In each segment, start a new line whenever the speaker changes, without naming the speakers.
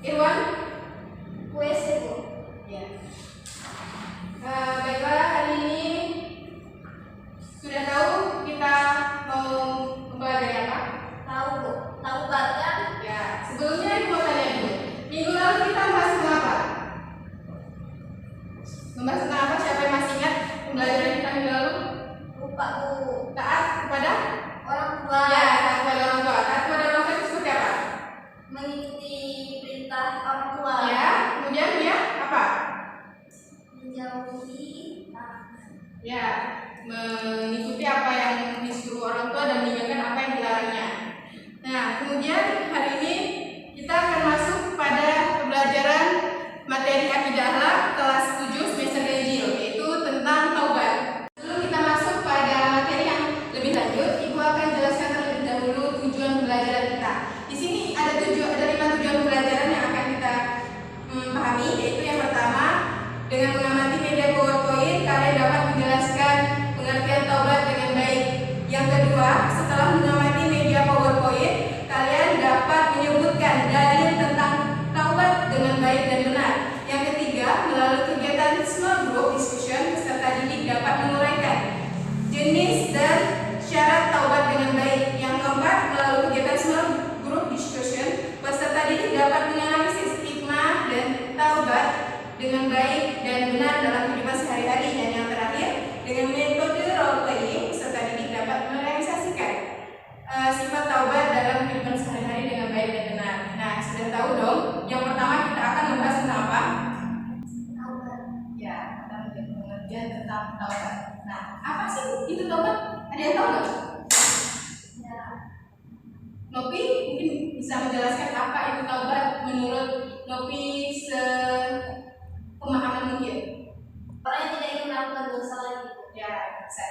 Irwan?
puisi, Bu.
Ya. Baiklah, hari ini sudah tahu kita mau mempelajari apa?
Tahu, Bu. Tahu kan?
Ya, sebelumnya ibu mau tanya dulu. Minggu lalu kita bahas tentang apa? Membahas tentang apa? Siapa yang masih ingat pembelajaran kita minggu lalu?
Lupa, Bu.
Taat kepada
Orang tua.
ya, taat kepada orang tua. Taat kepada orang tua itu seperti apa?
Mengikuti perintah orang tua.
Ya, kemudian dia apa?
Menjauhi.
Ya, mengikuti apa yang disuruh orang tua dan meninggalkan apa yang dilarangnya. Nah, kemudian hari ini kita akan masuk pada pembelajaran materi akidah akhlak kelas 7 semester ganjil, yaitu tentang taubat. Sebelum kita masuk pada materi yang lebih lanjut, Ibu akan jelaskan terlebih dahulu tujuan pembelajaran kita. Di sini ada 5 tujuan pembelajaran yang akan kita pahami, yaitu yang pertama, dengan mengamati media PowerPoint, kalian dapat menjelaskan pengertian taubat dengan baik. Yang kedua, setelah mengamati media PowerPoint, kalian dapat menyebutkan dalil tentang taubat dengan baik dan benar. Yang ketiga, melalui kegiatan small group discussion, peserta didik dapat menguraikan jenis dan syarat taubat dengan baik. Yang keempat, melalui kegiatan small group discussion, peserta didik dapat menganalisis hikmah dan taubat dengan baik dan benar dalam kehidupan sehari-hari. Dan yang terakhir, dengan metode role playing, peserta didik dapat merealisasikan sifat taubat dalam kehidupan sehari-hari dengan baik dan benar. Nah, sudah tahu dong. Yang pertama kita akan membahas tentang apa?
Taubat.
Ya, kita mengerjakan tentang taubat. Nah, apa sih itu taubat? Ada yang tahu nggak?
Ya.
Nopi mungkin bisa menjelaskan apa itu taubat menurut Nopi pemahaman mungkin.
Orang yang tidak ingin melakukan dosa lagi.
Ya, bisa.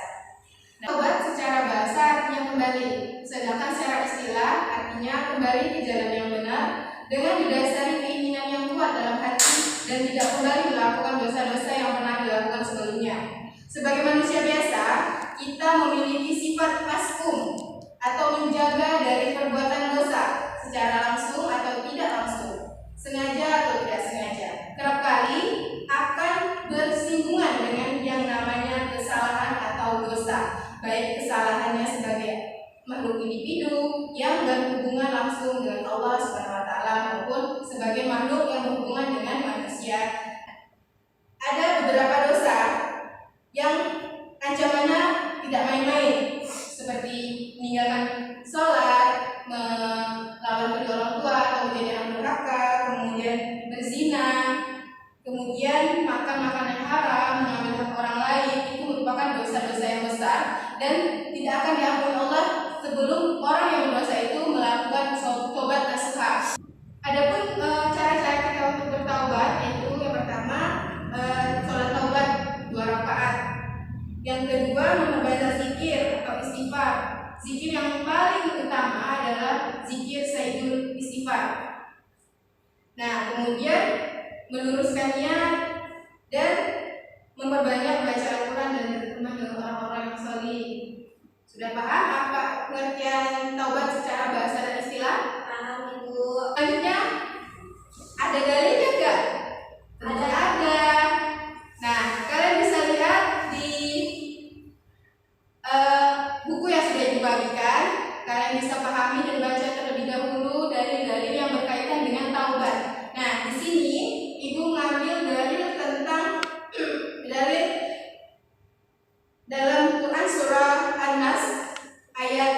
Taubat secara bahasa artinya kembali, sedangkan secara istilah artinya kembali ke jalan yang benar dengan didasari keinginan yang kuat dalam hati dan tidak kembali melakukan dosa-dosa yang pernah dilakukan sebelumnya. Sebagai manusia biasa, kita memiliki sifat paskum atau menjaga dari perbuatan dosa secara langsung atau tidak langsung, sengaja atau tidak sengaja. Kerap kali akan bersinggungan dengan yang namanya kesalahan atau dosa, baik kesalahannya sebagai makhluk individu yang berhubungan langsung dengan Allah Subhanahu wa taala maupun sebagai makhluk yang berhubungan dengan manusia. Ada beberapa dosa yang ancamannya tidak main-main, seperti meninggalkan sholat, melawan kedua orang tua atau menjadi anak durhaka, kemudian berzina, kemudian makan makanan yang haram, mengambil hak orang lain. Itu merupakan dosa-dosa yang besar dan tidak akan diampuni Allah sebelum orang yang berdosa itu melakukan taubat nasuha. Adapun cara-cara kita untuk bertaubat, yaitu yang pertama sholat taubat 2 rakaat. Yang kedua, memperbanyak zikir atau istighfar. Zikir yang paling utama adalah zikir sayyidul istighfar. Nah, kemudian meluruskan niat dan memperbanyak baca Al-Quran dan berteman dengan orang-orang yang salih. Sudah paham apa pengertian taubat secara bahasa dan istilah?
Paham, Ibu.
Selanjutnya, ada dalilnya enggak? Ada. Nah, kalian bisa lihat di buku yang sudah dibagikan. Kalian bisa pahami dan baca terlebih dahulu dalil-dalil yang berkaitan dengan taubat. Nah, di sini Ibu mengambil dalil tentang dalil dalam Quran surah An-Nas ayat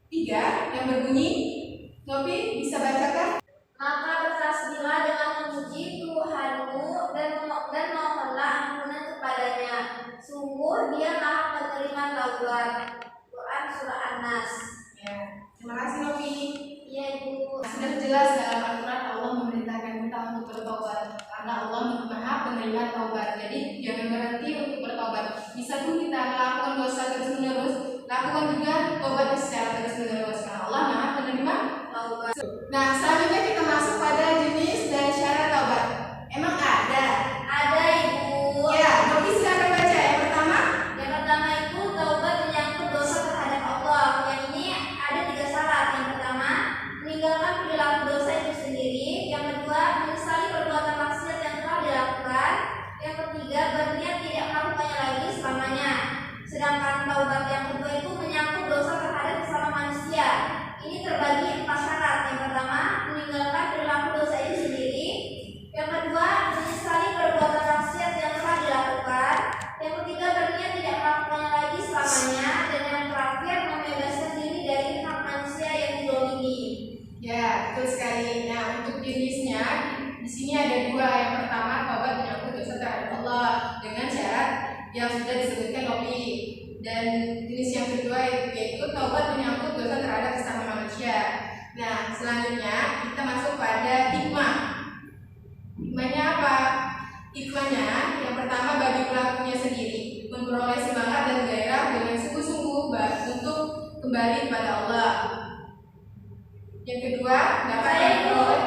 3 yang berbunyi, Nopi bisa bacakan?
Maka bertasbihlah dengan memuji Tuhanmu dan mohonlah ampunan kepadanya. Sungguh Dia Maha Penerima Taubat. Quran surah An-Nas.
Ya, terima kasih Nopi.
Iya, Ibu.
Sudah jelas dalam Al-Quran Allah memerintahkan kita untuk bertobat karena Allah Maha Penerima Taubat. Jadi jangan berhenti untuk bertobat. Bisa pun kita melakukan dosa terus-menerus, lakukan juga tobat secara terus-menerus karena Allah Maha Penerima Taubat. Nah, selanjutnya kita masuk pada jenis dan syarat taubat. Emang ada?
Ada, Ibu.
Ya, Nopi silakan baca. Yang pertama,
itu taubat menyangkut dosa terhadap Allah. Yang ini ada 3 syarat. Yang pertama, meninggalkan perilaku dosa itu sendiri. Yang kedua,
Ya, betul sekali. Nah, untuk jenisnya di sini ada dua. Yang pertama, taubat menyangkut dosa terhadap Allah dengan syarat yang sudah disebutkan Nopi. Dan jenis yang kedua yaitu taubat menyangkut dosa terhadap sesama manusia. Nah, selanjutnya kita masuk pada hikmah. Hikmahnya apa? Hikmahnya yang pertama bagi pelakunya sendiri memperoleh semangat dan gairah dengan sungguh-sungguh untuk kembali kepada Allah. Yang kedua dapat memperoleh,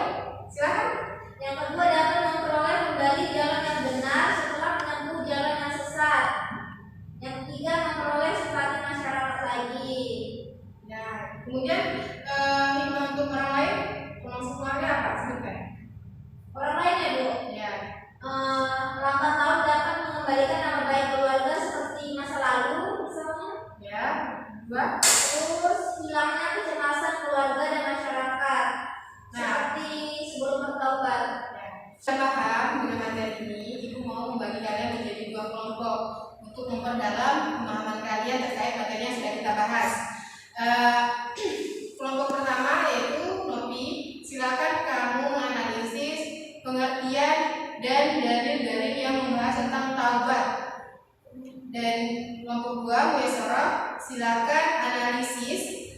silakan.
Yang kedua dapat memperoleh kembali jalan yang benar setelah menempuh jalan yang sesat. Yang ketiga memperoleh simpati masyarakat lagi.
Nah, kemudian hikmah untuk orang lain, termasuk keluarga apa? Sebutkan.
Orang lain ya Bu?
Ya.
Lambat laun dapat mengembalikan nama baik keluarga seperti masa lalu misalnya.
Ya. Dua.
Terus hilangnya kecemasan keluarga dan masyarakat.
Nah,
seperti sebelum bertaubat.
Saya paham dengan materi ini, Ibu mau membagi kalian menjadi dua kelompok untuk memperdalam pemahaman kalian terkait materi yang sudah kita bahas. Kelompok pertama yaitu Nopi, silakan kamu menganalisis pengertian dan dalil-dalil yang membahas tentang taubat. Dan kelompok dua, Muyassarah, silakan analisis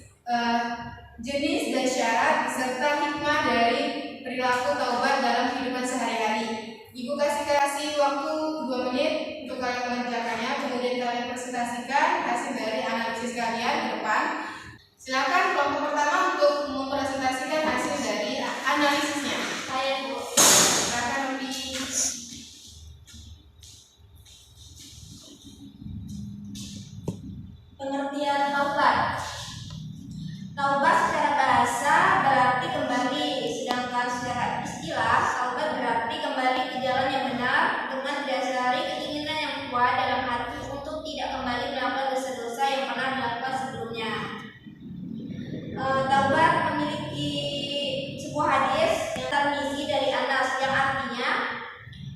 jenis dan syarat serta hikmah dari perilaku taubat dalam kehidupan sehari-hari. Ibu kasih waktu 2 menit untuk kalian mengerjakannya, kemudian kalian presentasikan hasil dari analisis kalian ke depan. Silakan kelompok pertama untuk mempresentasikan hasil dari analisisnya.
Saya Bu.
Silakan Nopi.
Pengertian taubat. Taubat secara bahasa berarti kembali, sedangkan secara istilah taubat berarti kembali ke jalan yang benar dengan didasari keinginan yang kuat dalam hati untuk tidak kembali melakukan dosa-dosa yang pernah dilakukan sebelumnya. Taubat memiliki sebuah hadis yang termisi dari Anas yang artinya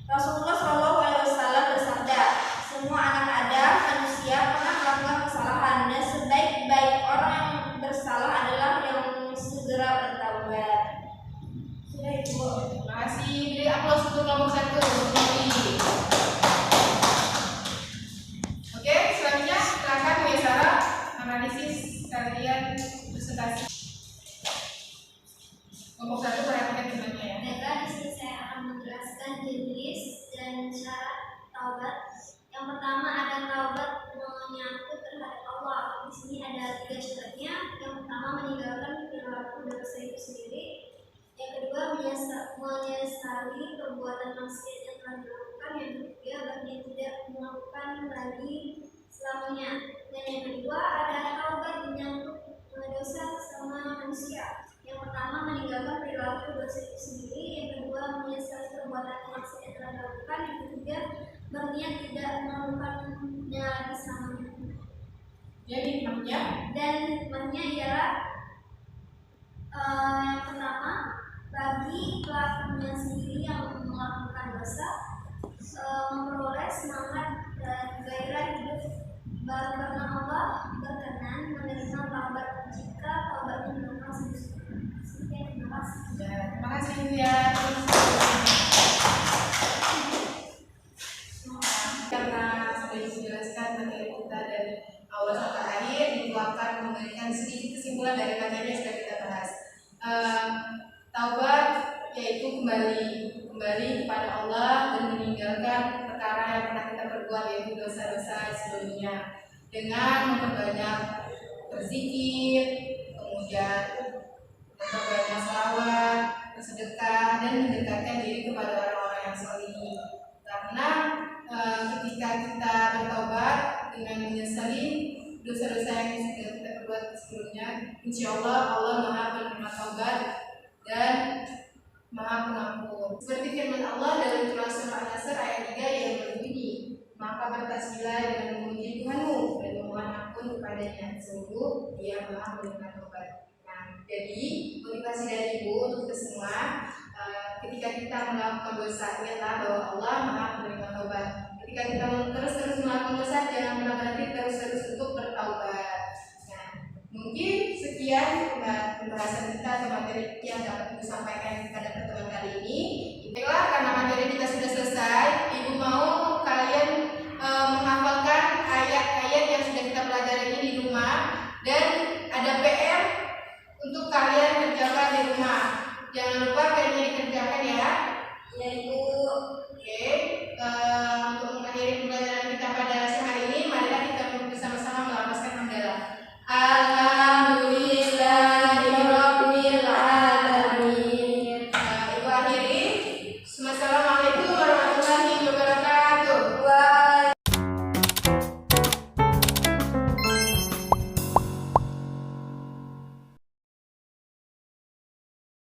Rasulullah SAW bersabda, semua anak Adam manusia pernah melakukan kesalahan dan sebaik-baik orang yang bersalah adalah yang segera bertaubat. Sudah Ibu.
Terima kasih. Beri aplaus untuk kelompok 1. Oke, selanjutnya silakan Muyassarah analisis kalian presentasi. Kelompok 1 perhatikan temannya ya.
Baiklah, di sini saya akan menjelaskan jenis dan syarat taubat. Yang pertama ada taubat menyangkut terhadap Allah. Di sini ada 3 syaratnya. Yang pertama meninggalkan perilaku dosa itu sendiri. Yang kedua menyesali perbuatan maksiat yang telah dilakukan. Yang ketiga berniat tidak melakukan lagi selamanya. Dan yang kedua ada taubat menyangkut dosa sama manusia. Yang pertama meninggalkan perilaku dosa itu sendiri. Yang kedua menyesali perbuatan maksiat yang telah dilakukan. Yang ketiga berniat tidak melakukannya lagi selamanya.
Jadi hikmahnya
Dan hikmahnya ialah yang pertama bagi pelakunya sendiri yang melakukan dosa memperoleh semangat dan gairah hidup baru karena Allah berkenan menerima taubat jika taubatnya benar sungguh-sungguh. Sekian, terima kasih.
ya, terima kasih ya. Karena sudah dijelaskan materi kita dari awal sampai akhir, Ibu akan memberikan sedikit kesimpulan dari materi yang sudah kita bahas. Taubat yaitu kembali kepada Allah dan meninggalkan perkara yang pernah kita perbuat, yaitu dosa-dosa sebelumnya, dengan memperbanyak berzikir, kemudian memperbanyak sholawat, bersedekah, dan mendekatkan diri kepada orang-orang yang salih. Karena ketika kita bertobat dengan menyesali dosa-dosa yang sudah kita perbuat sebelumnya, insya Allah Allah Maha penerima taubat dan Maha Pengampun. Seperti firman Allah dalam surah An-Nasr ayat 3 yang berbunyi, maka bertasbihlah dengan memuji Tuhanmu dan memohon ampun kepadanya, sungguh Dia Maha menerima taubat. Nah, jadi motivasi dari Ibu untuk kita semua, ketika kita melakukan dosa, ingatlah bahwa Allah Maha menerima taubat. Ketika kita terus melakukan dosa, jangan pernah berhenti, terus untuk bertaubat. Nah, mungkin sekian sekian pembahasan kita atau materi yang dapat disampaikan pada pertemuan kali ini. Itulah kami